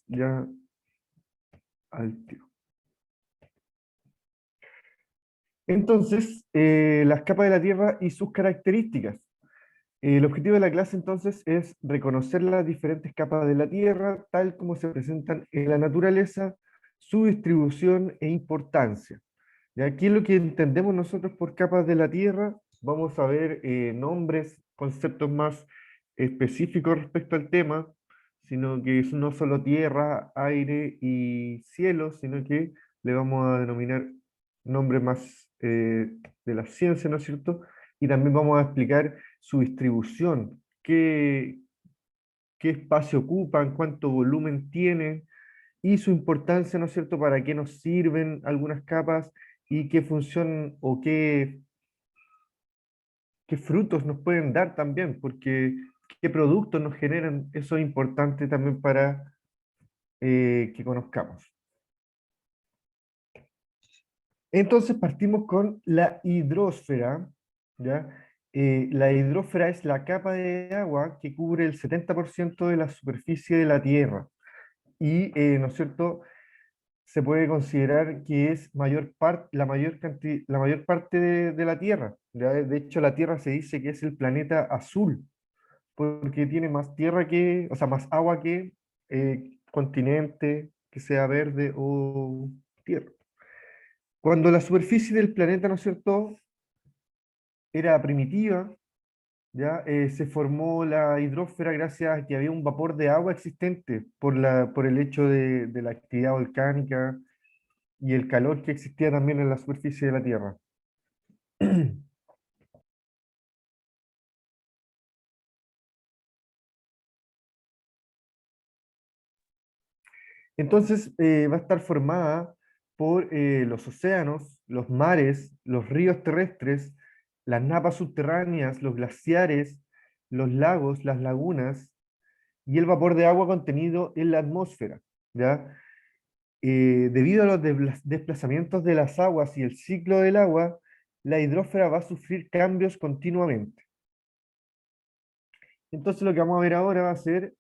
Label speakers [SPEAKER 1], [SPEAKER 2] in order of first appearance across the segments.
[SPEAKER 1] ya al tiro. Entonces, las capas de la Tierra y sus características. El objetivo de la clase entonces es reconocer las diferentes capas de la Tierra tal como se presentan en la naturaleza, su distribución e importancia. Y aquí lo que entendemos nosotros por capas de la Tierra, vamos a ver nombres, conceptos más específicos respecto al tema, sino que es no solo tierra, aire y cielo, sino que le vamos a denominar nombres más de la ciencia, ¿no es cierto? Y también vamos a explicar su distribución, qué espacio ocupan, cuánto volumen tienen y su importancia, ¿no es cierto?, para qué nos sirven algunas capas y qué función o qué frutos nos pueden dar también, porque qué productos nos generan, eso es importante también para que conozcamos. Entonces partimos con la hidrósfera, ¿ya? La hidrósfera es la capa de agua que cubre el 70% de la superficie de la Tierra y, ¿no es cierto?, se puede considerar que es la mayor parte de la Tierra. ¿Ya? De hecho, la Tierra se dice que es el planeta azul, porque tiene más tierra que, o sea, más agua que continente, que sea verde o tierra. Cuando la superficie del planeta, ¿no es cierto?, era primitiva, ¿ya? Se formó la hidrósfera gracias a que había un vapor de agua existente por el hecho de la actividad volcánica y el calor que existía también en la superficie de la Tierra. Entonces va a estar formada por los océanos, los mares, los ríos terrestres, las napas subterráneas, los glaciares, los lagos, las lagunas y el vapor de agua contenido en la atmósfera, ¿ya? Debido a los desplazamientos de las aguas y el ciclo del agua, la hidrósfera va a sufrir cambios continuamente. Entonces lo que vamos a ver ahora va a ser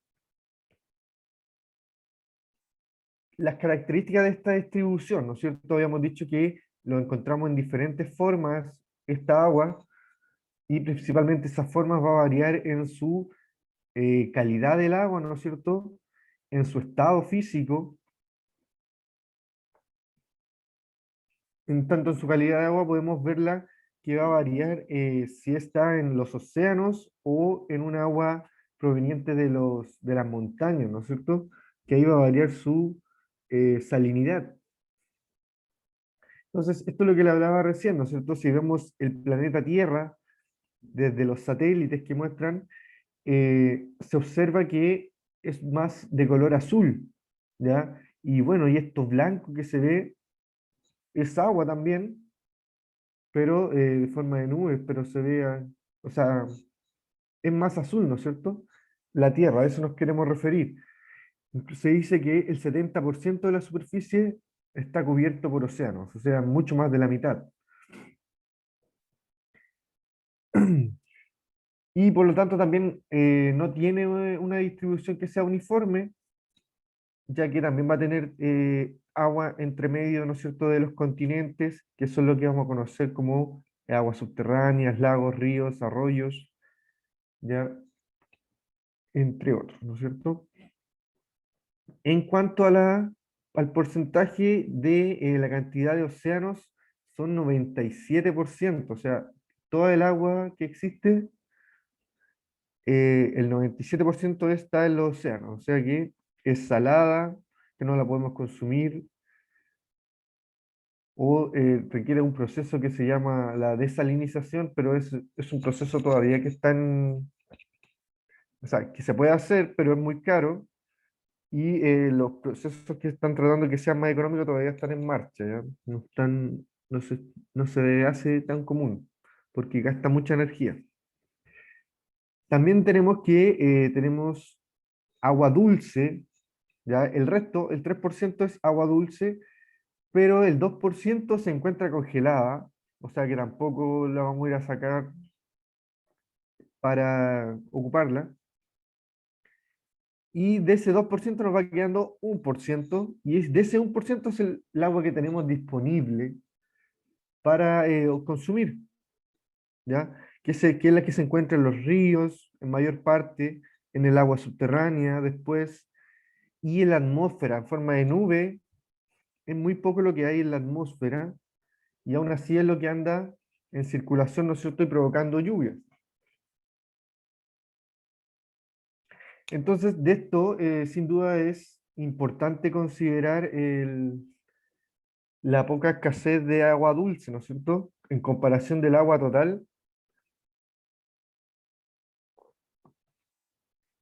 [SPEAKER 1] las características de esta distribución, ¿no es cierto? Habíamos dicho que lo encontramos en diferentes formas, esta agua, y principalmente esas formas va a variar en su calidad del agua, ¿no es cierto? En su estado físico, en tanto en su calidad de agua podemos verla que va a variar si está en los océanos o en un agua proveniente de las montañas, ¿no es cierto? Que ahí va a variar su salinidad. Entonces, esto es lo que le hablaba recién, ¿no es cierto? Si vemos el planeta Tierra desde los satélites que muestran, se observa que es más de color azul, ¿ya? Y bueno, y esto blanco que se ve es agua también, pero de forma de nubes, pero se ve, o sea, es más azul, ¿no es cierto? La Tierra, a eso nos queremos referir. Se dice que el 70% de la superficie está cubierto por océanos, o sea, mucho más de la mitad. Y por lo tanto también no tiene una distribución que sea uniforme, ya que también va a tener agua entre medio, ¿no es cierto?, de los continentes, que son lo que vamos a conocer como aguas subterráneas, lagos, ríos, arroyos, ya, entre otros, ¿no es cierto? En cuanto a al porcentaje de la cantidad de océanos, son 97%, o sea, toda el agua que existe el 97% está en los océanos, o sea que es salada, que no la podemos consumir, o requiere un proceso que se llama la desalinización, pero es un proceso todavía que está o sea, que se puede hacer, pero es muy caro, y los procesos que están tratando que sean más económicos todavía están en marcha, ¿ya? No se hace tan común, porque gasta mucha energía. También tenemos agua dulce, ¿ya? El resto, el 3% es agua dulce, pero el 2% se encuentra congelada, o sea que tampoco la vamos a ir a sacar para ocuparla. y de ese 2% nos va quedando 1%, y de ese 1% es el agua que tenemos disponible para consumir, ¿ya? Que es la que se encuentra en los ríos, en mayor parte, en el agua subterránea, después, y en la atmósfera, en forma de nube, es muy poco lo que hay en la atmósfera, y aún así es lo que anda en circulación, ¿no es cierto?, y provocando lluvias. Entonces, de esto, sin duda es importante considerar la poca escasez de agua dulce, ¿no es cierto? En comparación del agua total,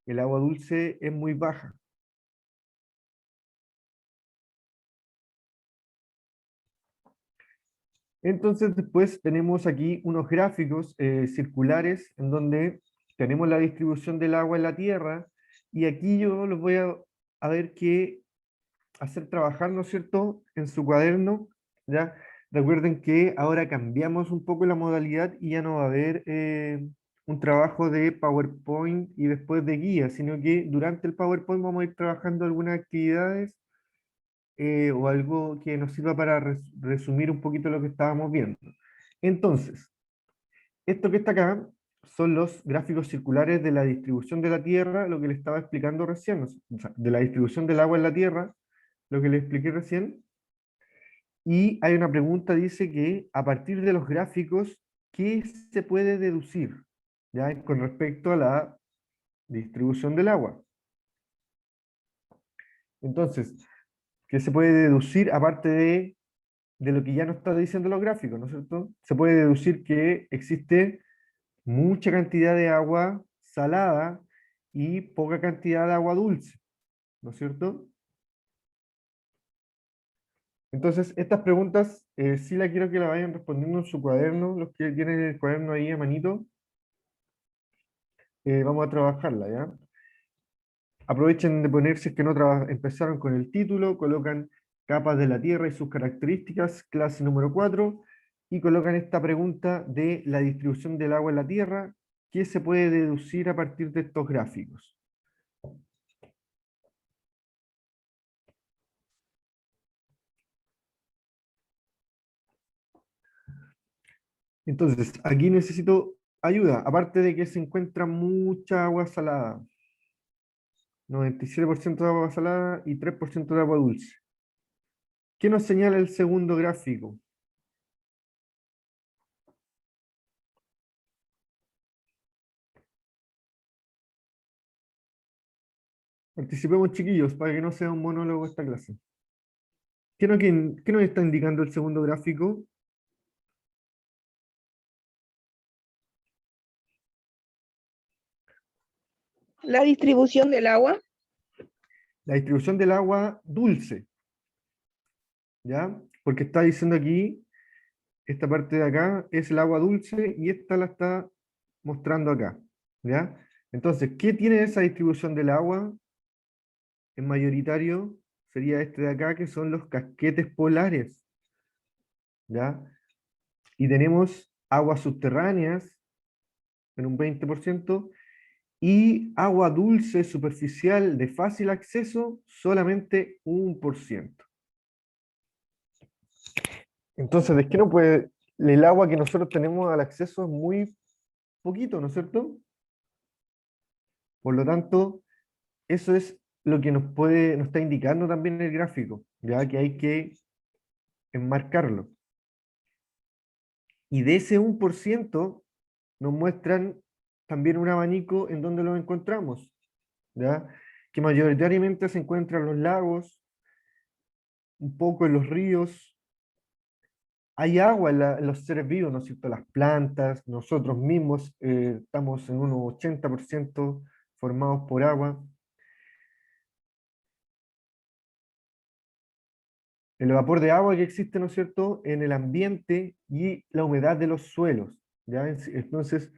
[SPEAKER 1] el agua dulce es muy baja. Entonces, después tenemos aquí unos gráficos circulares en donde tenemos la distribución del agua en la Tierra, y aquí yo los voy a ver qué hacer trabajar, ¿no es cierto?, en su cuaderno, ¿ya? Recuerden que ahora cambiamos un poco la modalidad y ya no va a haber un trabajo de PowerPoint y después de guía, sino que durante el PowerPoint vamos a ir trabajando algunas actividades o algo que nos sirva para resumir un poquito lo que estábamos viendo. Entonces, esto que está acá son los gráficos circulares de la distribución de la Tierra, lo que le estaba explicando recién, o sea, de la distribución del agua en la Tierra, lo que le expliqué recién. Y hay una pregunta, dice que a partir de los gráficos, ¿qué se puede deducir? ¿Ya? Con respecto a la distribución del agua. Entonces, ¿qué se puede deducir aparte de lo que ya nos está diciendo los gráficos, ¿no es cierto? Se puede deducir que existe mucha cantidad de agua salada y poca cantidad de agua dulce, ¿no es cierto? Entonces, estas preguntas sí la quiero que la vayan respondiendo en su cuaderno, los que tienen el cuaderno ahí a manito, vamos a trabajarla, ¿ya? Aprovechen de ponerse que no empezaron con el título, colocan capas de la Tierra y sus características, clase número 4, y colocan esta pregunta de la distribución del agua en la Tierra, ¿qué se puede deducir a partir de estos gráficos? Entonces, aquí necesito ayuda, aparte de que se encuentra mucha agua salada, 97% de agua salada y 3% de agua dulce. ¿Qué nos señala el segundo gráfico? Participemos, chiquillos, para que no sea un monólogo esta clase. ¿Qué nos está indicando el segundo gráfico?
[SPEAKER 2] La distribución del agua.
[SPEAKER 1] La distribución del agua dulce, ¿ya? Porque está diciendo aquí, esta parte de acá es el agua dulce y esta la está mostrando acá, ¿ya? Entonces, ¿qué tiene esa distribución del agua? En mayoritario sería este de acá, que son los casquetes polares, ¿ya? Y tenemos aguas subterráneas en un 20%, y agua dulce superficial de fácil acceso solamente 1%. Entonces, ¿de qué no puede? El agua que nosotros tenemos al acceso es muy poquito, ¿no es cierto? Por lo tanto, eso es lo que nos está indicando también el gráfico, ya que hay que enmarcarlo. Y de ese 1% nos muestran también un abanico en donde lo encontramos, ¿ya? Que mayoritariamente se encuentra en los lagos, un poco en los ríos. Hay agua en los seres vivos, ¿no es cierto? Las plantas, nosotros mismos estamos en un 80% formados por agua. El vapor de agua que existe, ¿no es cierto?, en el ambiente y la humedad de los suelos, ¿ya? Entonces,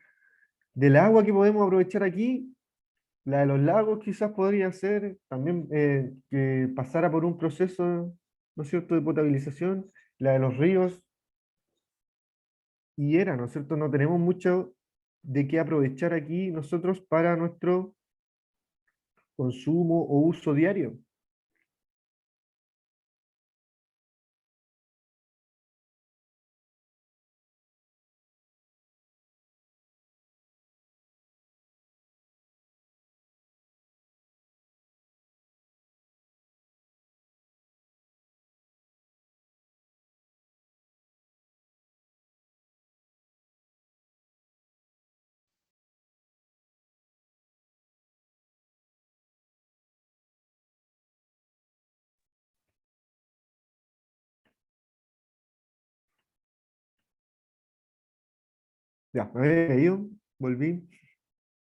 [SPEAKER 1] del agua que podemos aprovechar aquí, la de los lagos quizás podría ser también que pasara por un proceso, ¿no es cierto?, de potabilización, la de los ríos, y era, ¿no es cierto? No tenemos mucho de qué aprovechar aquí nosotros para consumo o uso diario. Ya, me había caído, volví.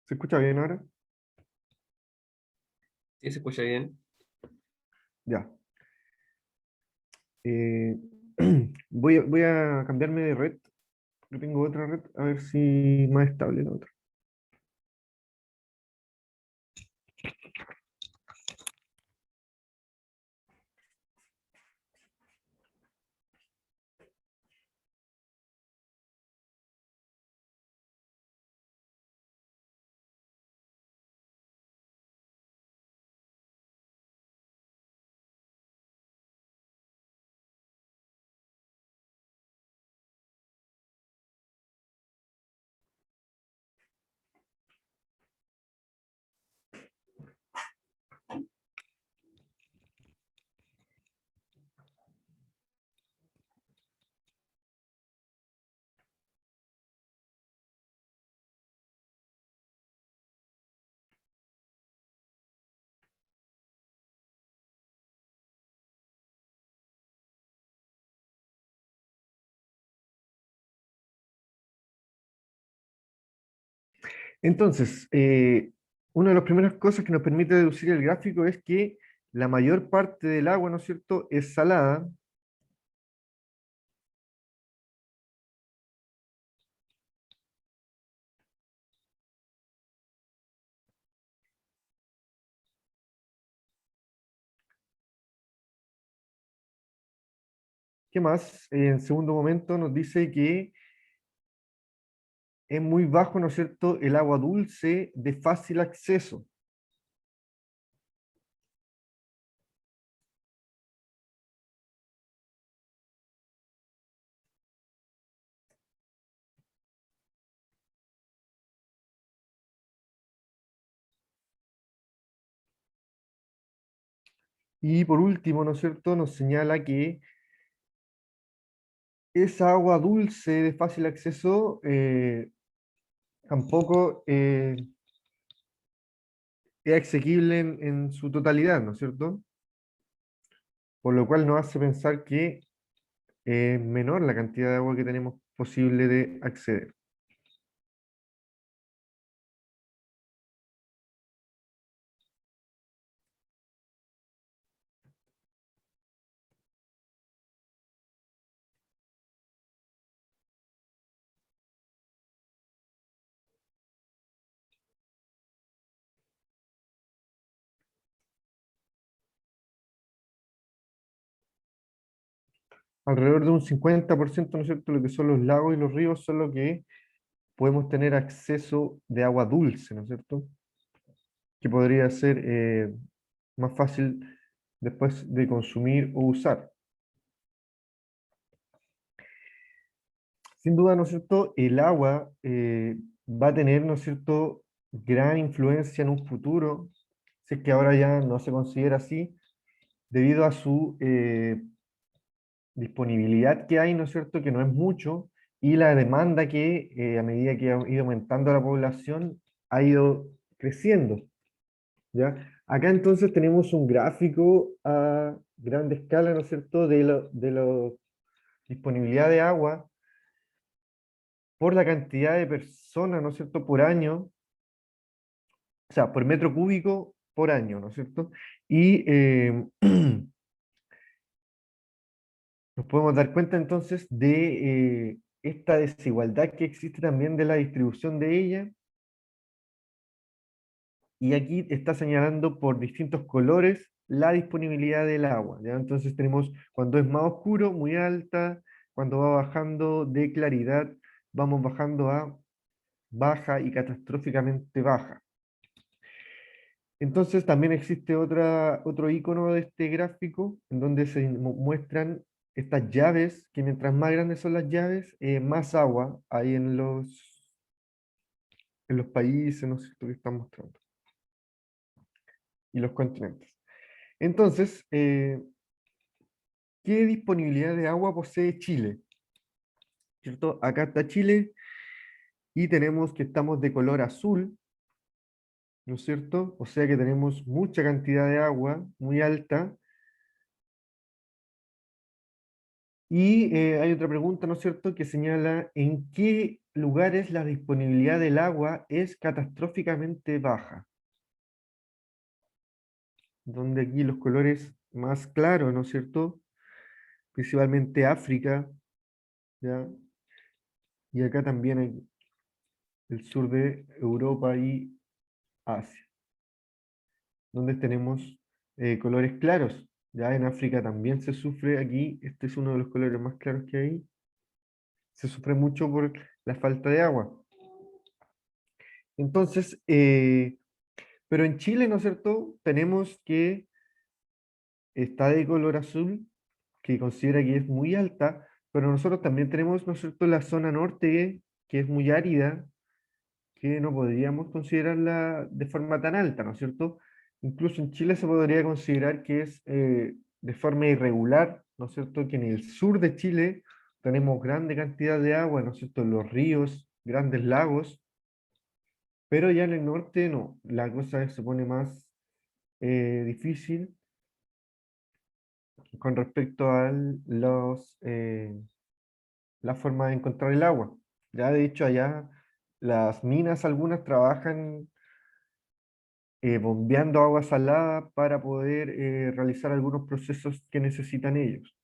[SPEAKER 1] ¿Se escucha bien ahora?
[SPEAKER 3] Sí, se escucha bien.
[SPEAKER 1] Ya. Eh, voy a cambiarme de red. Yo tengo otra red, a ver si más estable la otra. Entonces, una de las primeras cosas que nos permite deducir el gráfico es que la mayor parte del agua, ¿no es cierto?, es salada. ¿Qué más? En segundo momento nos dice que es muy bajo, ¿no es cierto?, el agua dulce de fácil acceso. Y por último, ¿no es cierto?, nos señala que esa agua dulce de fácil acceso tampoco es asequible en su totalidad, ¿no es cierto? Por lo cual nos hace pensar que es menor la cantidad de agua que tenemos posible de acceder. Alrededor de un 50%, ¿no es cierto?, lo que son los lagos y los ríos son los que podemos tener acceso de agua dulce, ¿no es cierto? Que podría ser más fácil después de consumir o usar. Sin duda, ¿no es cierto?, el agua va a tener, ¿no es cierto?, gran influencia en un futuro, si es que ahora ya no se considera así, debido a su disponibilidad que hay, ¿no es cierto?, que no es mucho, y la demanda que a medida que ha ido aumentando la población, ha ido creciendo, ¿ya? Acá entonces tenemos un gráfico a grande escala, ¿no es cierto?, de la disponibilidad de agua por la cantidad de personas, ¿no es cierto?, por año, o sea, por metro cúbico por año, ¿no es cierto? Y nos podemos dar cuenta entonces de esta desigualdad que existe también de la distribución de ella. Y aquí está señalando por distintos colores la disponibilidad del agua, ¿ya? Entonces tenemos cuando es más oscuro, muy alta, cuando va bajando de claridad, vamos bajando a baja y catastróficamente baja. Entonces también existe otro icono de este gráfico en donde se muestran estas llaves, que mientras más grandes son las llaves, más agua hay en los países, ¿no es cierto?, que están mostrando, y los continentes. Entonces, ¿qué disponibilidad de agua posee Chile? ¿Cierto? Acá está Chile y tenemos que estamos de color azul, ¿no es cierto? O sea que tenemos mucha cantidad de agua, muy alta. Y hay otra pregunta, ¿no es cierto?, que señala en qué lugares la disponibilidad del agua es catastróficamente baja. Donde aquí los colores más claros, ¿no es cierto? Principalmente África, ¿ya? Y acá también hay el sur de Europa y Asia, donde tenemos colores claros. Ya en África también se sufre aquí, este es uno de los colores más claros que hay, se sufre mucho por la falta de agua. Entonces, pero en Chile, ¿no es cierto?, tenemos que está de color azul, que considera que es muy alta, pero nosotros también tenemos, ¿no es cierto?, la zona norte, que es muy árida, que no podríamos considerarla de forma tan alta, ¿no es cierto? Incluso en Chile se podría considerar que es de forma irregular, ¿no es cierto?, que en el sur de Chile tenemos grande cantidad de agua, ¿no es cierto?, los ríos, grandes lagos, pero ya en el norte no, la cosa se pone más difícil con respecto a la forma de encontrar el agua. Ya de hecho allá las minas algunas trabajan bombeando agua salada para poder realizar algunos procesos que necesitan ellos.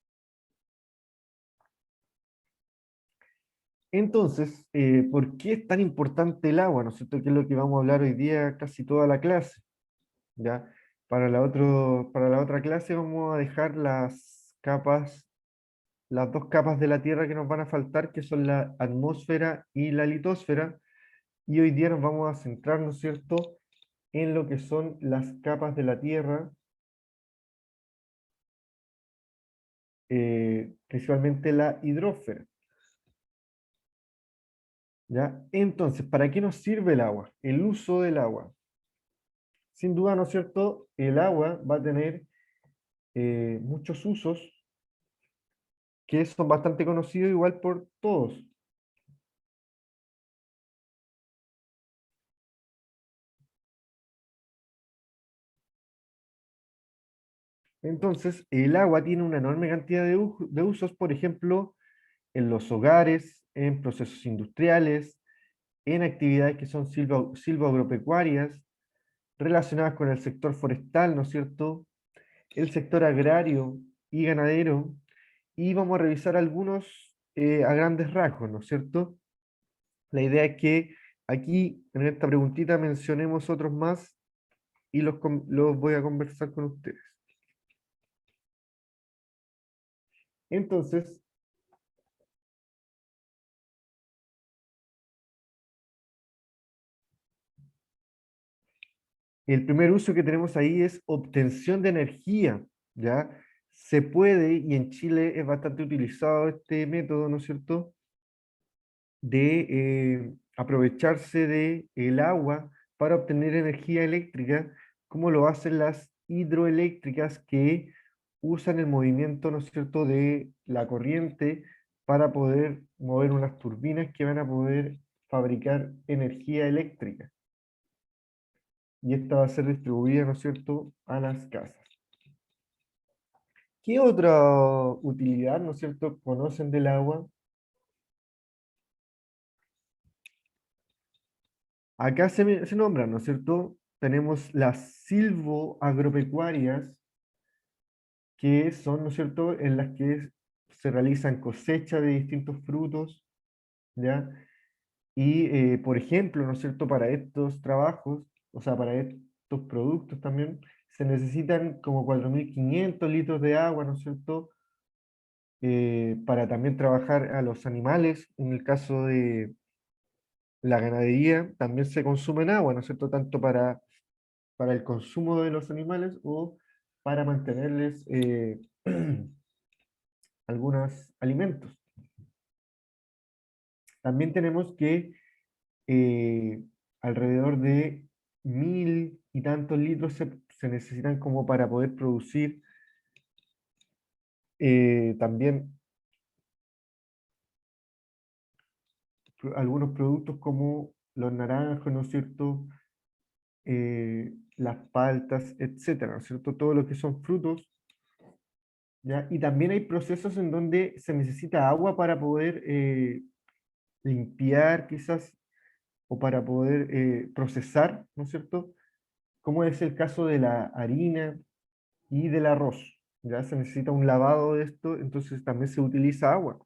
[SPEAKER 1] Entonces, ¿por qué es tan importante el agua? ¿No es cierto? Que es lo que vamos a hablar hoy día casi toda la clase. ¿Ya? Para la otra clase vamos a dejar las dos capas de la Tierra que nos van a faltar, que son la atmósfera y la litosfera, y hoy día nos vamos a centrar, ¿no es cierto?, en lo que son las capas de la Tierra, principalmente la hidrósfera, ¿ya? Entonces, ¿para qué nos sirve el agua? El uso del agua. Sin duda, ¿no es cierto?, el agua va a tener muchos usos que son bastante conocidos igual por todos. Entonces, el agua tiene una enorme cantidad de usos, por ejemplo, en los hogares, en procesos industriales, en actividades que son silvoagropecuarias, relacionadas con el sector forestal, ¿no es cierto?, el sector agrario y ganadero, y vamos a revisar algunos a grandes rasgos, ¿no es cierto? La idea es que aquí, en esta preguntita, mencionemos otros más y los voy a conversar con ustedes. Entonces, el primer uso que tenemos ahí es obtención de energía, ¿ya? Se puede, y en Chile es bastante utilizado este método, ¿no es cierto?, de aprovecharse de el agua para obtener energía eléctrica, como lo hacen las hidroeléctricas que usan el movimiento, ¿no es cierto?, de la corriente para poder mover unas turbinas que van a poder fabricar energía eléctrica. Y esta va a ser distribuida, ¿no es cierto?, a las casas. ¿Qué otra utilidad, ¿no es cierto?, conocen del agua? Acá se nombran, ¿no es cierto? Tenemos las silvoagropecuarias, que son, ¿no es cierto?, en las que se realizan cosechas de distintos frutos, ¿ya? Y, por ejemplo, ¿no es cierto?, para estos trabajos, o sea, para estos productos también, se necesitan como 4.500 litros de agua, ¿no es cierto?, para también trabajar a los animales. En el caso de la ganadería, también se consumen agua, ¿no es cierto?, tanto para para el consumo de los animales o para mantenerles algunos alimentos. También tenemos que eh, alrededor de 1000 y tantos litros se necesitan como para poder producir también algunos productos como los naranjos, ¿no es cierto? Las paltas, etcétera, ¿no es cierto? Todo lo que son frutos, ¿ya? Y también hay procesos en donde se necesita agua para poder limpiar quizás o para poder procesar, ¿no es cierto? Como es el caso de la harina y del arroz. Ya se necesita un lavado de esto, entonces también se utiliza agua.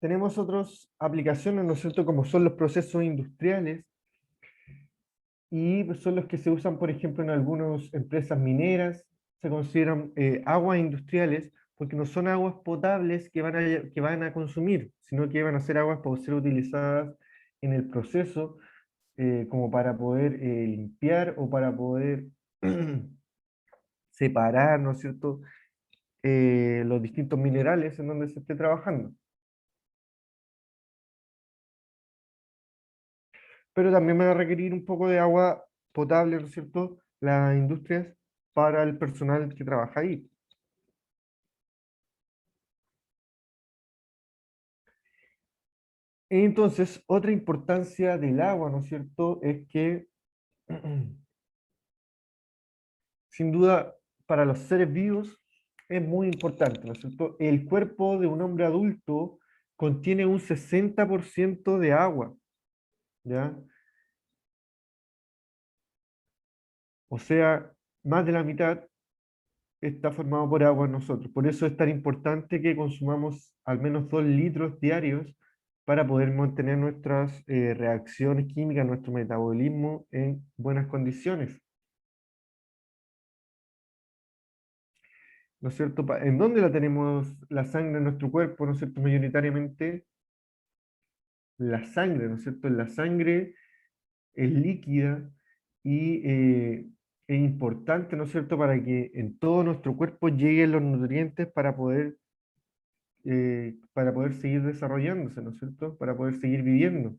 [SPEAKER 1] Tenemos otras aplicaciones, ¿no es cierto?, como son los procesos industriales, y son los que se usan, por ejemplo, en algunas empresas mineras, se consideran aguas industriales, porque no son aguas potables que van a consumir, sino que van a ser aguas para ser utilizadas en el proceso, como para poder limpiar o para poder separar, ¿no es cierto?, los distintos minerales en donde se esté trabajando. Pero también van a requerir un poco de agua potable, ¿no es cierto?, las industrias para el personal que trabaja ahí. Entonces, otra importancia del agua, ¿no es cierto?, es que, sin duda, para los seres vivos es muy importante, ¿no es cierto? El cuerpo de un hombre adulto contiene un 60% de agua, ¿ya? O sea, más de la mitad está formado por agua en nosotros. Por eso es tan importante que consumamos al menos 2 litros diarios para poder mantener nuestras reacciones químicas, nuestro metabolismo en buenas condiciones. ¿No es cierto? ¿En dónde la tenemos la sangre en nuestro cuerpo? ¿No es cierto? Mayoritariamente la sangre, ¿no es cierto? La sangre es líquida y es importante, ¿no es cierto?, para que en todo nuestro cuerpo lleguen los nutrientes para poder seguir desarrollándose, ¿no es cierto?, para poder seguir viviendo.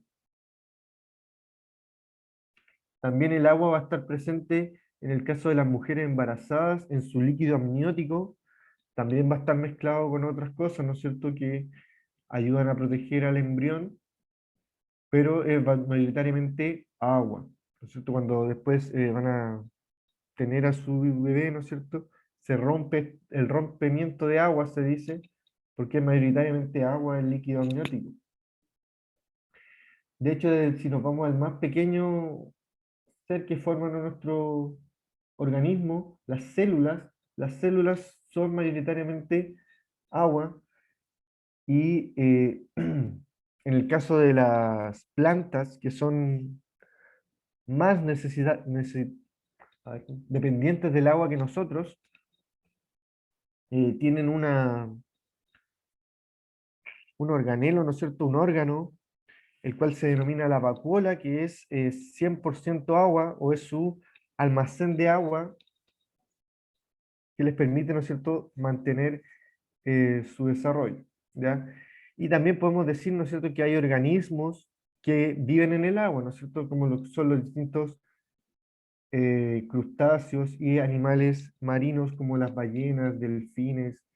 [SPEAKER 1] También el agua va a estar presente en el caso de las mujeres embarazadas en su líquido amniótico, también va a estar mezclado con otras cosas, ¿no es cierto?, que ayudan a proteger al embrión, pero es mayoritariamente agua, ¿no es cierto? Cuando después van a tener a su bebé, ¿no es cierto?, se rompe el rompimiento de agua, se dice, porque es mayoritariamente agua el líquido amniótico. De hecho, si nos vamos al más pequeño ser que forman a nuestro organismo, las células son mayoritariamente agua y en el caso de las plantas que son más dependientes del agua que nosotros, tienen un organelo, ¿no es cierto? Un órgano, el cual se denomina la vacuola, que es 100% agua o es su almacén de agua que les permite, ¿no es cierto?, mantener su desarrollo, ¿ya? Y también podemos decir, ¿no es cierto?, que hay organismos que viven en el agua, ¿no es cierto?, como lo que son los distintos crustáceos y animales marinos como las ballenas, delfines,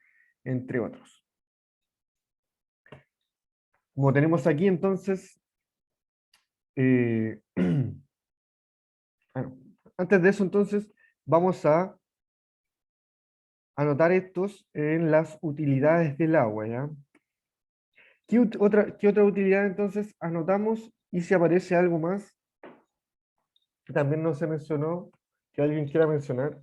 [SPEAKER 1] entre otros. Como tenemos aquí entonces, eh, bueno, antes de eso entonces vamos a anotar estos en las utilidades del agua, ¿ya? ¿Qué otra utilidad entonces anotamos? Y si aparece algo más que también no se mencionó, que alguien quiera mencionar.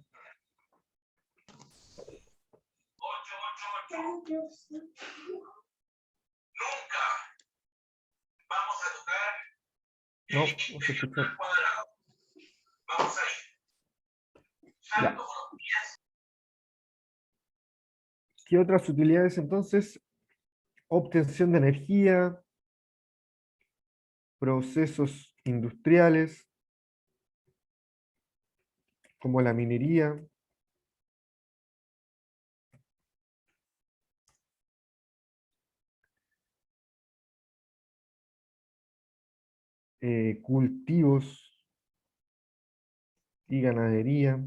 [SPEAKER 1] No, no se escucha. Ya. ¿Qué otras utilidades entonces? Obtención de energía, procesos industriales, como la minería, cultivos y ganadería.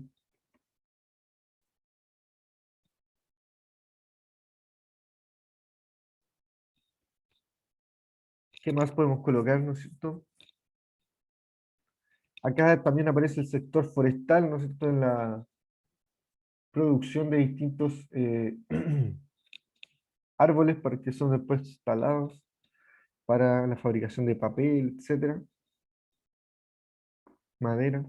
[SPEAKER 1] ¿Qué más podemos colocar, no es cierto? Acá también aparece el sector forestal, ¿no es cierto?, en la producción de distintos árboles para que son después talados para la fabricación de papel, etcétera, madera.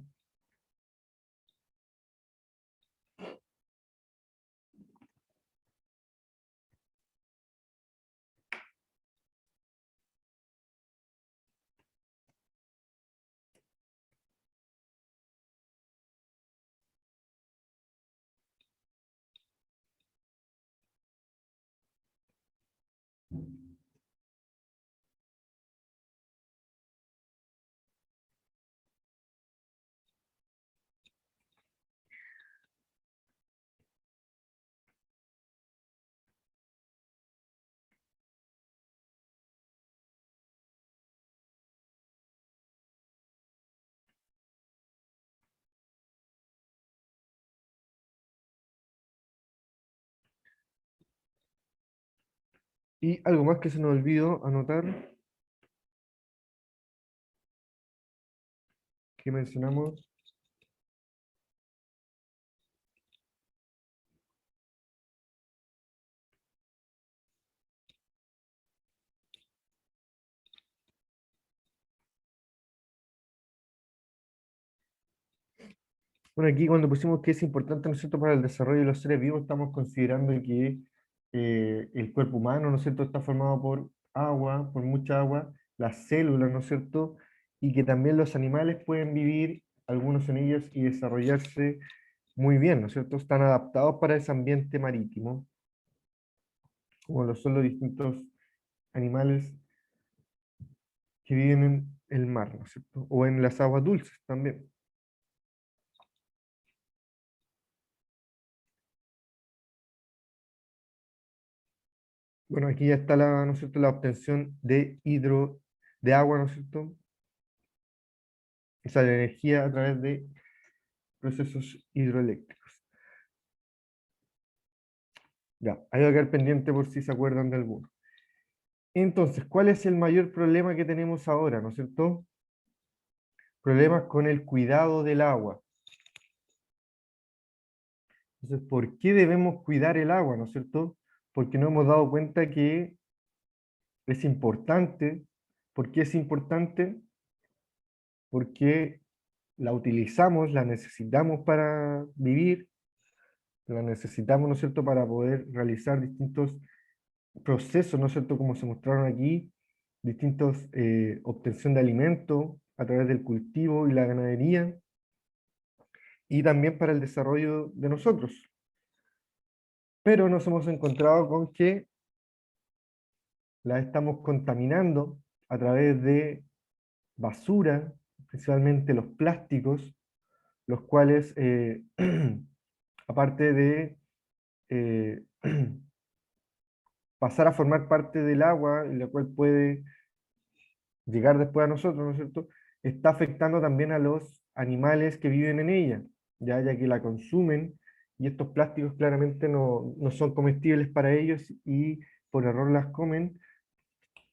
[SPEAKER 1] Y algo más que se nos olvidó anotar, que mencionamos. Bueno, aquí cuando pusimos que es importante, ¿no es cierto?, para el desarrollo de los seres vivos, estamos considerando que el cuerpo humano, ¿no es cierto?, está formado por agua, por mucha agua, las células, ¿no es cierto?, y que también los animales pueden vivir, algunos en ellos, y desarrollarse muy bien, ¿no es cierto?, están adaptados para ese ambiente marítimo, como lo son los distintos animales que viven en el mar, ¿no es cierto?, o en las aguas dulces también. Bueno, aquí ya está la, ¿no es cierto?, la obtención de agua, ¿no es cierto?, o sea, de energía a través de procesos hidroeléctricos. Ya, ahí va a quedar pendiente por si se acuerdan de alguno. Entonces, ¿cuál es el mayor problema que tenemos ahora, ¿no es cierto? Problemas con el cuidado del agua. Entonces, ¿por qué debemos cuidar el agua, ¿no es cierto? Porque nos hemos dado cuenta que es importante. ¿Por qué es importante? Porque la utilizamos, la necesitamos para vivir, la necesitamos, ¿no es cierto?, para poder realizar distintos procesos, ¿no es cierto?, como se mostraron aquí, distintos obtención de alimento a través del cultivo y la ganadería, y también para el desarrollo de nosotros. Pero nos hemos encontrado con que la estamos contaminando a través de basura, principalmente los plásticos, los cuales, aparte de eh, pasar a formar parte del agua, en la cual puede llegar después a nosotros, ¿no es cierto?, está afectando también a los animales que viven en ella, ya que la consumen, y estos plásticos claramente no son comestibles para ellos, y por error las comen,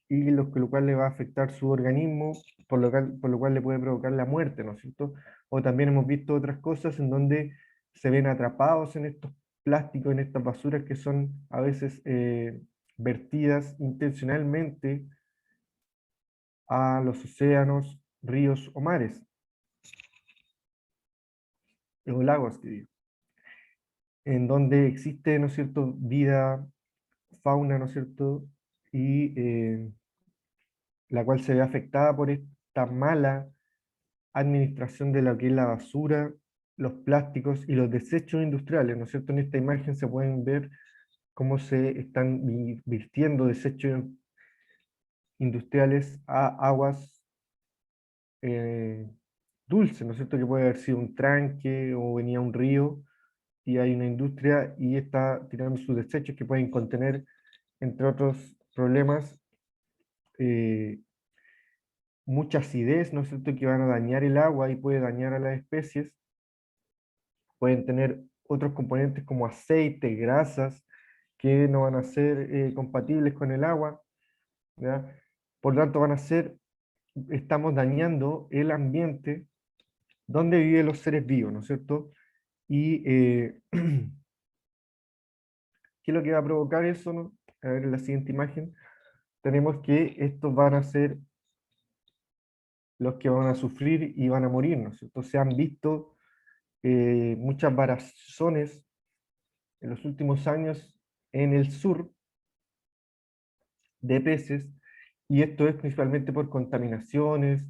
[SPEAKER 1] y lo cual le va a afectar su organismo, por lo cual le puede provocar la muerte, ¿no es cierto? O también hemos visto otras cosas en donde se ven atrapados en estos plásticos, en estas basuras que son a veces vertidas intencionalmente a los océanos, ríos o mares, o lagos, que digo, en donde existe, ¿no es cierto?, vida, fauna, ¿no es cierto?, y la cual se ve afectada por esta mala administración de lo que es la basura, los plásticos y los desechos industriales, ¿no es cierto? En esta imagen se pueden ver cómo se están virtiendo desechos industriales a aguas dulce, ¿no es cierto? Que puede haber sido un tranque o venía un río y hay una industria y está tirando sus desechos que pueden contener, entre otros problemas, eh, mucha acidez, ¿no es cierto? Que van a dañar el agua y puede dañar a las especies. Pueden tener otros componentes como aceite, grasas, que no van a ser compatibles con el agua, ¿ya? Por lo tanto, estamos dañando el ambiente donde viven los seres vivos, ¿no es cierto? Y ¿qué es lo que va a provocar eso, no? A ver, en la siguiente imagen, tenemos que estos van a ser los que van a sufrir y van a morir, ¿no es cierto? Se han visto muchas varazones en los últimos años en el sur de peces, y esto es principalmente por contaminaciones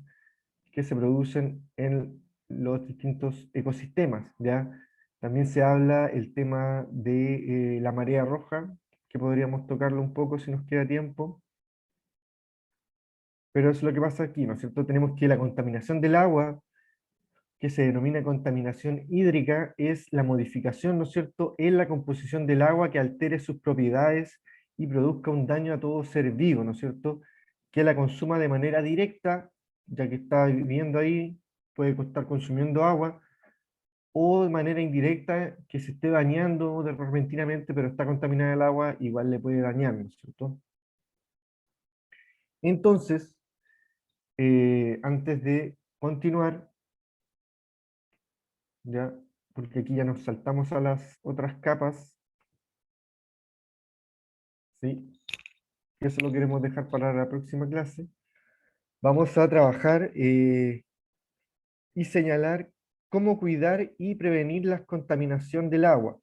[SPEAKER 1] que se producen en los distintos ecosistemas, ¿ya? También se habla el tema de la marea roja, que podríamos tocarlo un poco si nos queda tiempo, pero eso es lo que pasa aquí, ¿no es cierto? Tenemos que la contaminación del agua, que se denomina contaminación hídrica, es la modificación, ¿no es cierto?, en la composición del agua que altere sus propiedades y produzca un daño a todo ser vivo, ¿no es cierto?, que la consuma de manera directa, ya que está viviendo ahí, puede estar consumiendo agua, o de manera indirecta, que se esté dañando repentinamente, pero está contaminada el agua, igual le puede dañar, ¿no es cierto? Entonces, antes de continuar, ya, porque aquí ya nos saltamos a las otras capas, ¿sí? Eso lo queremos dejar para la próxima clase. Vamos a trabajar y señalar cómo cuidar y prevenir la contaminación del agua,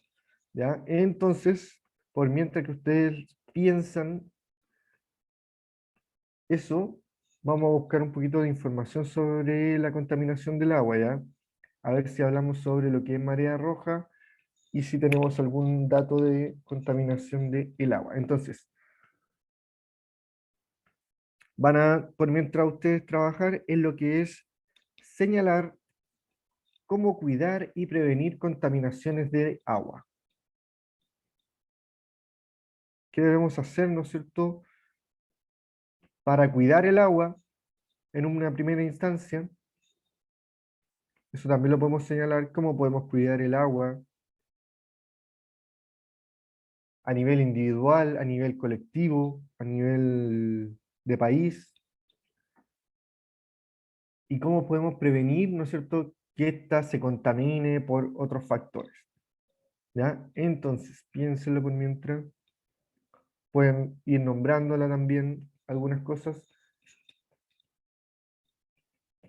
[SPEAKER 1] ¿ya? Entonces, por mientras que ustedes piensan eso, vamos a buscar un poquito de información sobre la contaminación del agua, ¿ya? A ver si hablamos sobre lo que es marea roja y si tenemos algún dato de contaminación del agua. Entonces, van a, por mientras ustedes trabajar en lo que es señalar cómo cuidar y prevenir contaminaciones de agua. ¿Qué debemos hacer, no es cierto, para cuidar el agua en una primera instancia? Eso también lo podemos señalar, cómo podemos cuidar el agua a nivel individual, a nivel colectivo, a nivel de país, y cómo podemos prevenir, ¿no es cierto?, que ésta se contamine por otros factores, ¿ya? Entonces, piénsenlo por mientras. Pueden ir nombrándola también algunas cosas.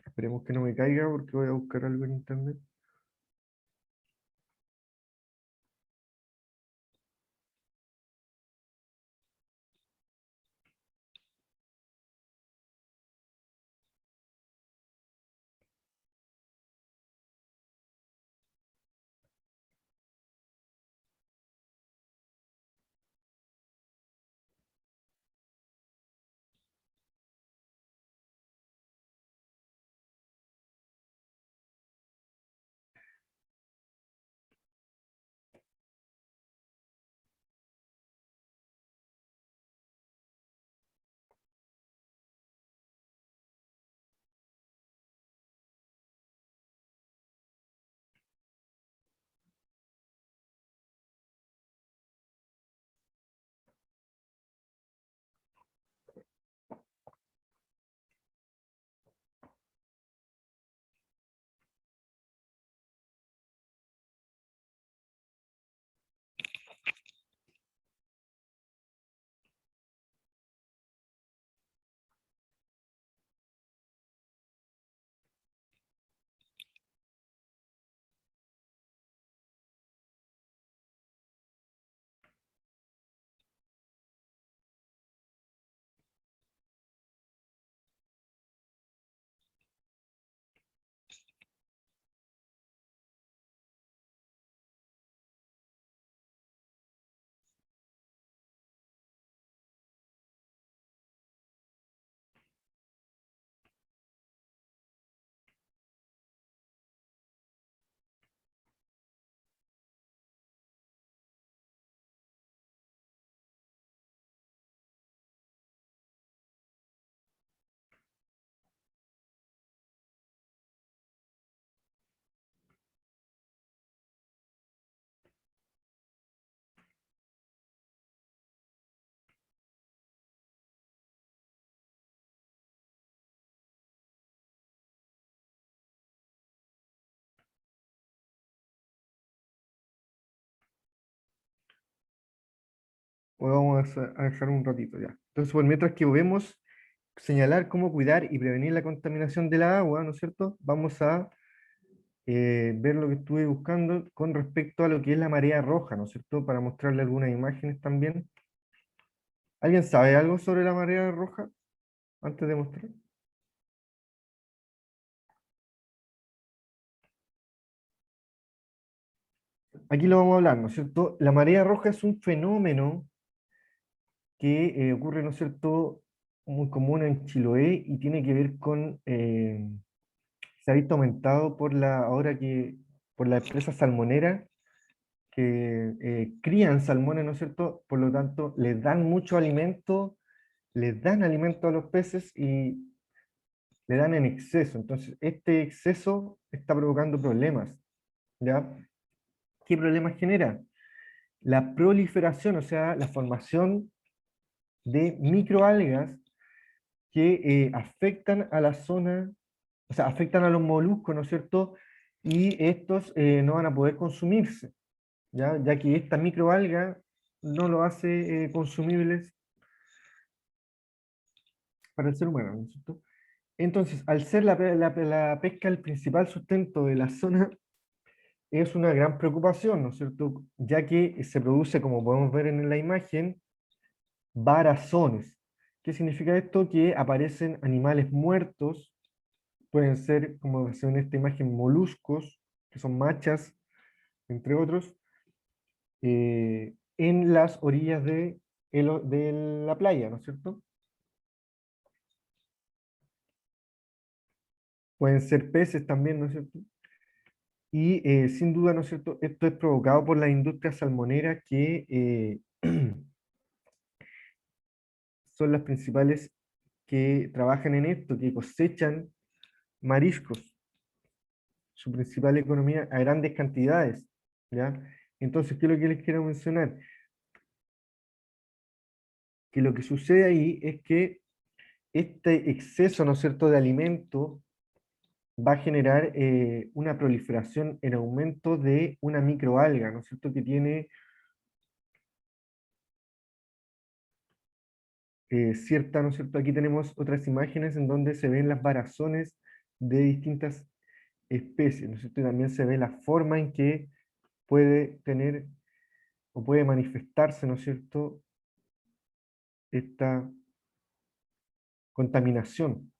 [SPEAKER 1] Esperemos que no me caiga porque voy a buscar algo en internet. o vamos a dejar un ratito ya? Entonces, por mientras que vemos señalar cómo cuidar y prevenir la contaminación de la agua, ¿no es cierto? Vamos a ver lo que estuve buscando con respecto a lo que es la marea roja, ¿no es cierto? Para mostrarle algunas imágenes también. ¿Alguien sabe algo sobre la marea roja antes de mostrar? Aquí lo vamos a hablar, ¿no es cierto? La marea roja es un fenómeno que ocurre, ¿no es cierto?, muy común en Chiloé y tiene que ver con, se ha visto aumentado por ahora que, por la empresa salmonera que crían salmones, ¿no es cierto? Por lo tanto, les dan alimento a los peces y le dan en exceso. Entonces, este exceso está provocando problemas, ¿ya? ¿Qué problemas genera? La proliferación, o sea, la formación de microalgas que afectan a la zona, o sea, afectan a los moluscos, ¿no es cierto? Y estos no van a poder consumirse, ¿ya? Ya que esta microalga no lo hace consumibles para el ser humano, ¿no es cierto? Entonces, al ser la pesca el principal sustento de la zona, es una gran preocupación, ¿no es cierto? Ya que se produce, como podemos ver en la imagen, varazones. ¿Qué significa esto? Que aparecen animales muertos, pueden ser, como se ve en esta imagen, moluscos, que son machas, entre otros, en las orillas de la playa, ¿no es cierto? Pueden ser peces también, ¿no es cierto? Y sin duda, ¿no es cierto? Esto es provocado por la industria salmonera que son las principales que trabajan en esto, que cosechan mariscos, su principal economía a grandes cantidades, ¿ya? Entonces, ¿qué es lo que les quiero mencionar? Que lo que sucede ahí es que este exceso, ¿no es cierto?, de alimento va a generar una proliferación en aumento de una microalga, ¿no es cierto?, que tiene cierta, ¿no es cierto? Aquí tenemos otras imágenes en donde se ven las varazones de distintas especies, ¿no es cierto? Y también se ve la forma en que puede tener o puede manifestarse, ¿no es cierto?, esta contaminación.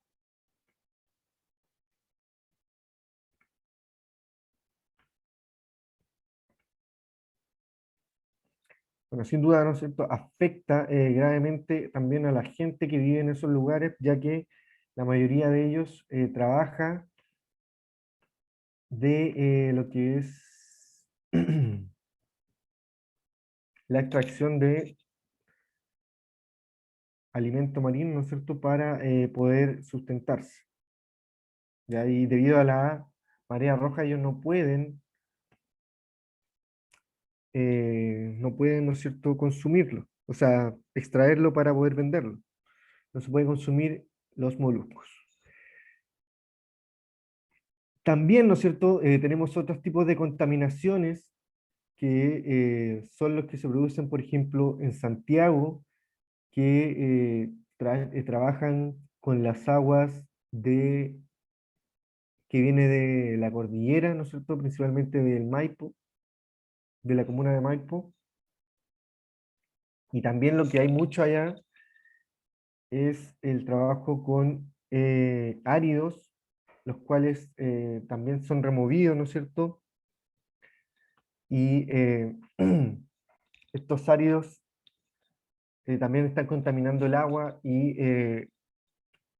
[SPEAKER 1] Bueno, sin duda, ¿no es cierto?, afecta gravemente también a la gente que vive en esos lugares, ya que la mayoría de ellos trabaja de lo que es la extracción de alimento marino, ¿no es cierto?, para poder sustentarse. ¿Ya? Y debido a la marea roja, ellos no pueden, ¿no es cierto?, consumirlo, o sea, extraerlo para poder venderlo. No se puede consumir los moluscos. También, ¿no es cierto?, tenemos otros tipos de contaminaciones que son los que se producen, por ejemplo, en Santiago, que trabajan con las aguas que viene de la cordillera, ¿no es cierto?, principalmente del Maipo, de la comuna de Maipo, y también lo que hay mucho allá es el trabajo con áridos, los cuales también son removidos, ¿no es cierto? Y estos áridos también están contaminando el agua y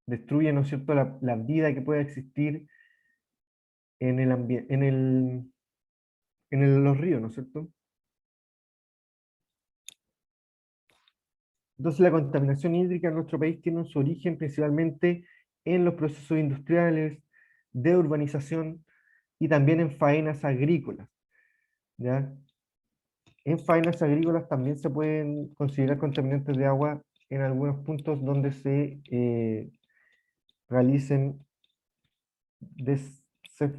[SPEAKER 1] destruyen, ¿no es cierto?, la vida que pueda existir en el los ríos, ¿no es cierto? Entonces la contaminación hídrica en nuestro país tiene su origen principalmente en los procesos industriales, de urbanización y también en faenas agrícolas, ¿ya? En faenas agrícolas también se pueden considerar contaminantes de agua en algunos puntos donde se realicen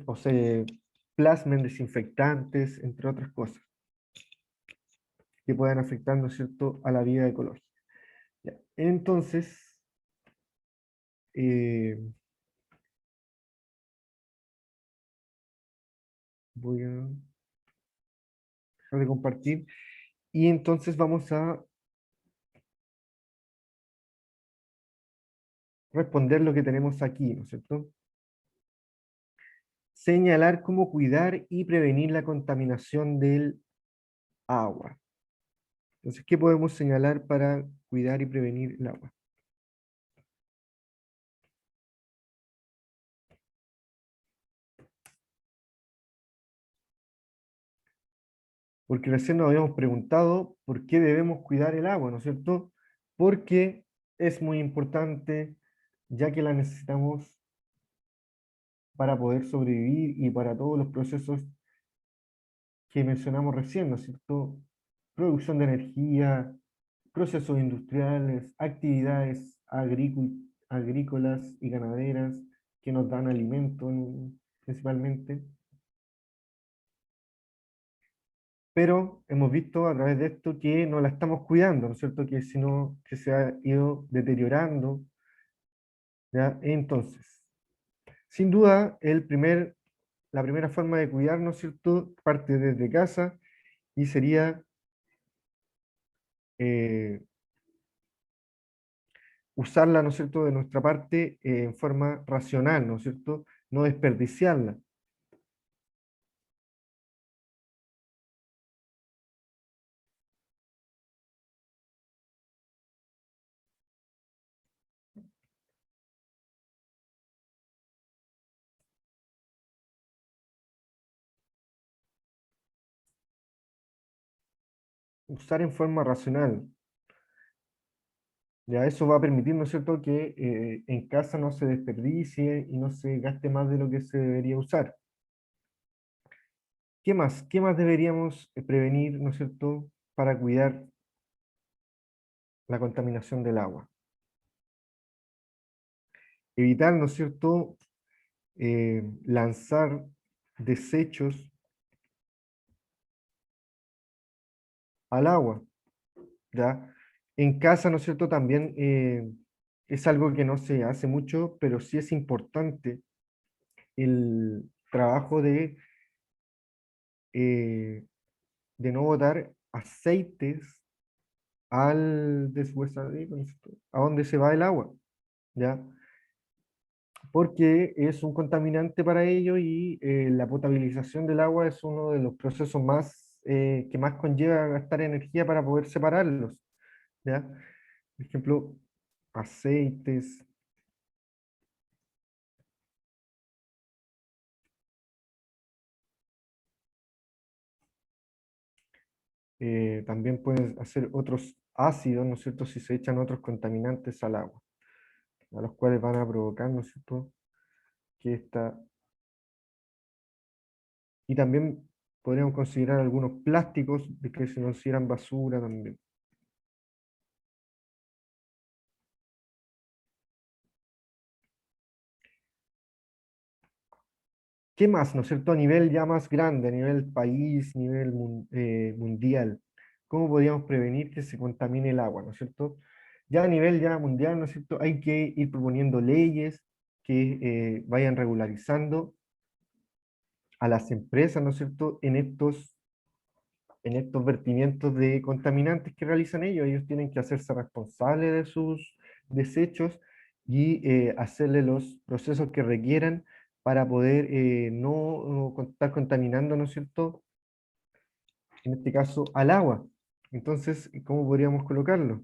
[SPEAKER 1] o se plasmen desinfectantes, entre otras cosas. que puedan afectar, ¿no es cierto?, a la vida ecológica. Ya. Entonces, eh, voy a dejar de compartir y entonces vamos a responder lo que tenemos aquí, ¿no es cierto? Señalar cómo cuidar y prevenir la contaminación del agua. Entonces, ¿qué podemos señalar para cuidar y prevenir el agua? Porque recién nos habíamos preguntado por qué debemos cuidar el agua, ¿no es cierto? Porque es muy importante, ya que la necesitamos para poder sobrevivir y para todos los procesos que mencionamos recién, ¿no es cierto? Producción de energía, procesos industriales, actividades agrícolas y ganaderas que nos dan alimento principalmente. Pero hemos visto a través de esto que no la estamos cuidando, ¿no es cierto? Que si no, que se ha ido deteriorando, ¿ya? Entonces, sin duda, la primera forma de cuidar, ¿no es cierto?, parte desde casa y sería eh, usarla, ¿no es cierto?, de nuestra parte en forma racional, ¿no es cierto?, no desperdiciarla. Usar en forma racional. Ya eso va a permitir, ¿no es cierto?, que en casa no se desperdicie y no se gaste más de lo que se debería usar. ¿Qué más? ¿Qué más deberíamos prevenir, ¿no es cierto?, para cuidar la contaminación del agua? Evitar, ¿no es cierto?, lanzar desechos al agua, ¿ya? En casa, ¿no es cierto?, también es algo que no se hace mucho, pero sí es importante el trabajo eh, de no botar aceites al deshuesadero, ¿no es cierto?, a donde se va el agua, ¿ya? Porque es un contaminante para ello y la potabilización del agua es uno de los procesos que más conlleva gastar energía para poder separarlos, ¿ya? Por ejemplo, aceites, también pueden hacer otros ácidos, ¿no es cierto?, si se echan otros contaminantes al agua, a los cuales van a provocar, ¿no es cierto?, que esta... Y también podríamos considerar algunos plásticos de que se consideran basura también. ¿Qué más, no es cierto? A nivel ya más grande, a nivel país, nivel mundial, ¿cómo podríamos prevenir que se contamine el agua, no es cierto? Ya a nivel ya mundial, ¿no es cierto? Hay que ir proponiendo leyes que vayan regularizando a las empresas, ¿no es cierto?, en estos vertimientos de contaminantes que realizan ellos. Ellos tienen que hacerse responsables de sus desechos y hacerle los procesos que requieran para poder no estar contaminando, ¿no es cierto?, en este caso al agua. Entonces, ¿cómo podríamos colocarlo?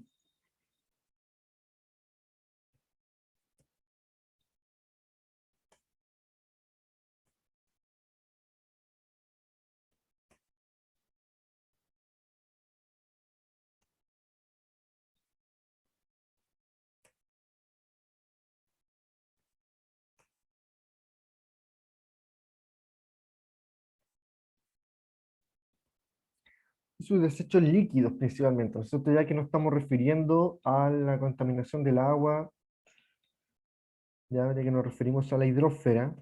[SPEAKER 1] Sus desechos líquidos principalmente, nosotros ya que nos estamos refiriendo a la contaminación del agua, ya que nos referimos a la hidrósfera.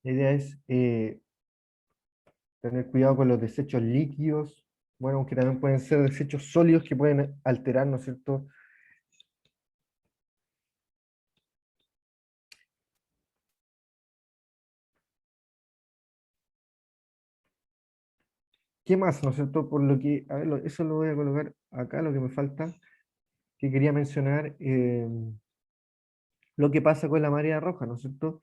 [SPEAKER 1] La idea es tener cuidado con los desechos líquidos, bueno, aunque también pueden ser desechos sólidos que pueden alterar, ¿no es cierto? ¿Qué más, no es cierto? Por lo que, a ver, eso lo voy a colocar acá, lo que me falta, que quería mencionar, lo que pasa con la marea roja, ¿no es cierto?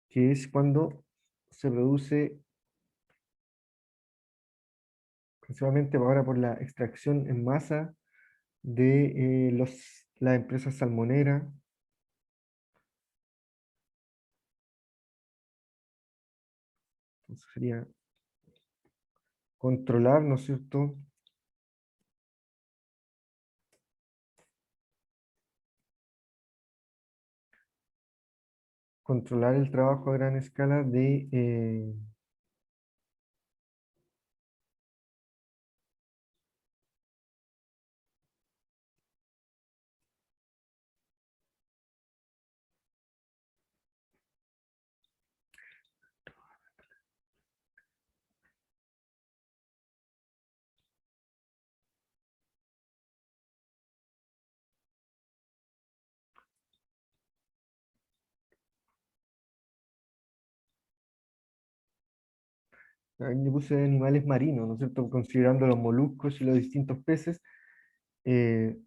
[SPEAKER 1] Que es cuando se produce, principalmente ahora por la extracción en masa de las empresas salmoneras. Entonces sería controlar, ¿no es cierto? Controlar el trabajo a gran escala de, ahí le puse animales marinos, ¿no es cierto? Considerando los moluscos y los distintos peces,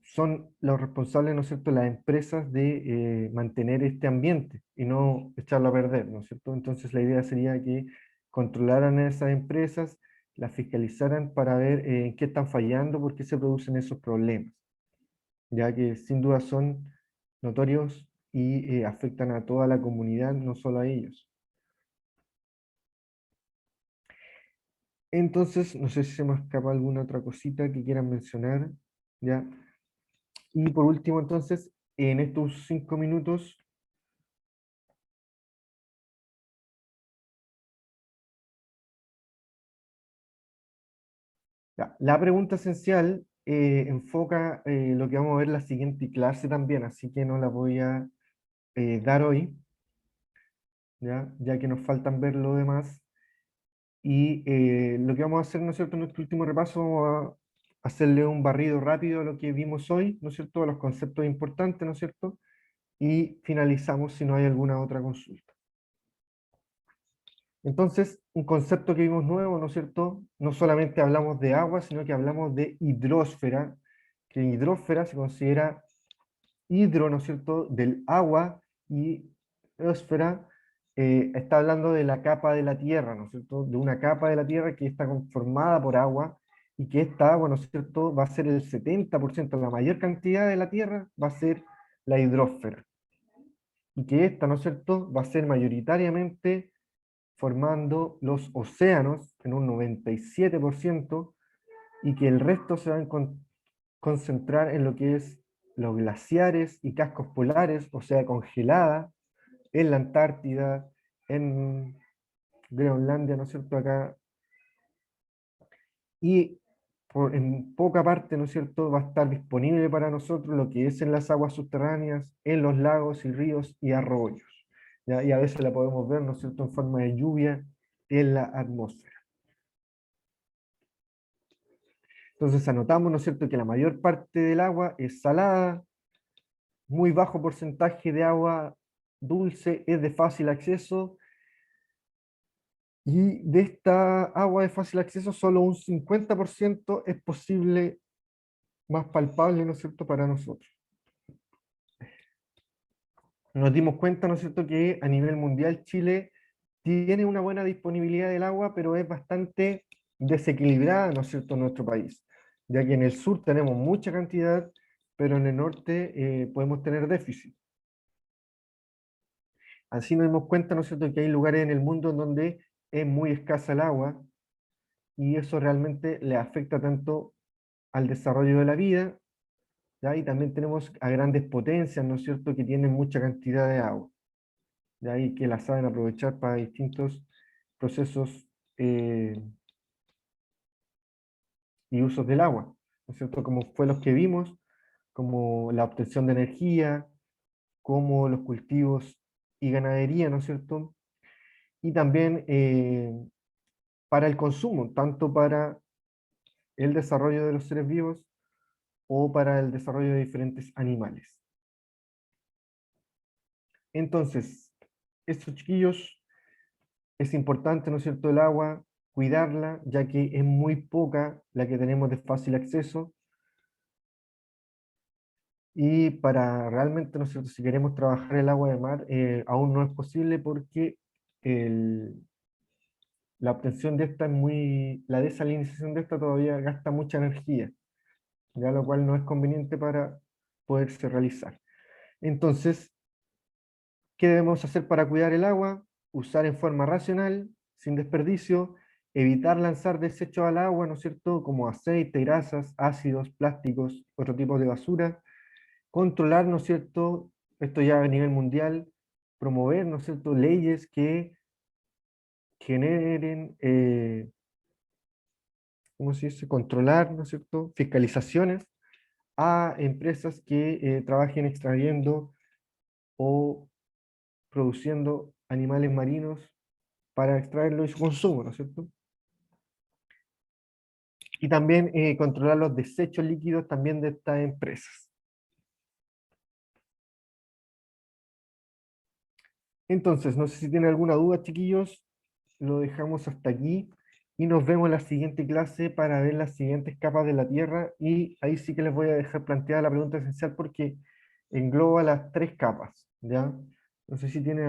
[SPEAKER 1] son los responsables, ¿no es cierto?, las empresas de mantener este ambiente y no echarlo a perder, ¿no es cierto? Entonces la idea sería que controlaran a esas empresas, las fiscalizaran para ver en qué están fallando, por qué se producen esos problemas, ya que sin duda son notorios y afectan a toda la comunidad, no solo a ellos. Entonces, no sé si se me escapa alguna otra cosita que quieran mencionar, ¿ya? Y por último, entonces, en estos 5 minutos, ya, la pregunta esencial enfoca lo que vamos a ver en la siguiente clase también, así que no la voy a dar hoy, ya que nos faltan ver lo demás. Y lo que vamos a hacer, ¿no es cierto?, en nuestro último repaso, vamos a hacerle un barrido rápido a lo que vimos hoy, ¿no es cierto?, a los conceptos importantes, ¿no es cierto? Y finalizamos si no hay alguna otra consulta. Entonces, un concepto que vimos nuevo, ¿no es cierto? No solamente hablamos de agua, sino que hablamos de hidrósfera, que hidrósfera se considera hidro, ¿no es cierto?, del agua, y esfera está hablando de la capa de la Tierra, ¿no es cierto?, de una capa de la Tierra que está conformada por agua, y que esta agua, ¿no es cierto?, va a ser el 70%, la mayor cantidad de la Tierra va a ser la hidrósfera, y que esta, ¿no es cierto?, va a ser mayoritariamente formando los océanos en un 97%, y que el resto se va a concentrar en lo que es los glaciares y cascos polares, o sea, congelada, en la Antártida, en Groenlandia, ¿no es cierto?, acá, y en poca parte, ¿no es cierto?, va a estar disponible para nosotros lo que es en las aguas subterráneas, en los lagos y ríos y arroyos, ¿ya? Y a veces la podemos ver, ¿no es cierto?, en forma de lluvia en la atmósfera. Entonces anotamos, ¿no es cierto?, que la mayor parte del agua es salada, muy bajo porcentaje de agua dulce es de fácil acceso, y de esta agua de fácil acceso solo un 50% es posible, más palpable, ¿no es cierto?, para nosotros. Nos dimos cuenta, ¿no es cierto?, que a nivel mundial Chile tiene una buena disponibilidad del agua, pero es bastante desequilibrada, ¿no es cierto?, en nuestro país, ya que en el sur tenemos mucha cantidad, pero en el norte podemos tener déficit. Así nos dimos cuenta, ¿no es cierto?, que hay lugares en el mundo en donde es muy escasa el agua, y eso realmente le afecta tanto al desarrollo de la vida, ¿ya? Y también tenemos a grandes potencias, ¿no es cierto?, que tienen mucha cantidad de agua, ¿ya? Y que la saben aprovechar para distintos procesos eh, y usos del agua, ¿no es cierto?, como fue los que vimos, como la obtención de energía, como los cultivos y ganadería, ¿no es cierto? Y también para el consumo, tanto para el desarrollo de los seres vivos o para el desarrollo de diferentes animales. Entonces, estos chiquillos, es importante, ¿no es cierto?, el agua, cuidarla, ya que es muy poca la que tenemos de fácil acceso. Y para realmente, ¿no es cierto?, si queremos trabajar el agua de mar, aún no es posible porque la obtención de esta es muy, la desalinización de esta todavía gasta mucha energía, ya lo cual no es conveniente para poderse realizar. Entonces, ¿qué debemos hacer para cuidar el agua? Usar en forma racional, sin desperdicio, evitar lanzar desechos al agua, ¿no es cierto?, como aceite, grasas, ácidos, plásticos, otro tipo de basura, controlar, ¿no es cierto?, esto ya a nivel mundial, promover, ¿no es cierto?, leyes que generen, ¿cómo se dice?, controlar, ¿no es cierto?, fiscalizaciones a empresas que trabajen extrayendo o produciendo animales marinos para extraerlo y su consumo, ¿no es cierto? Y también controlar los desechos líquidos también de estas empresas. Entonces, no sé si tienen alguna duda, chiquillos, lo dejamos hasta aquí y nos vemos en la siguiente clase para ver las siguientes capas de la Tierra y ahí sí que les voy a dejar planteada la pregunta esencial porque engloba las tres capas, ¿ya? No sé si tienen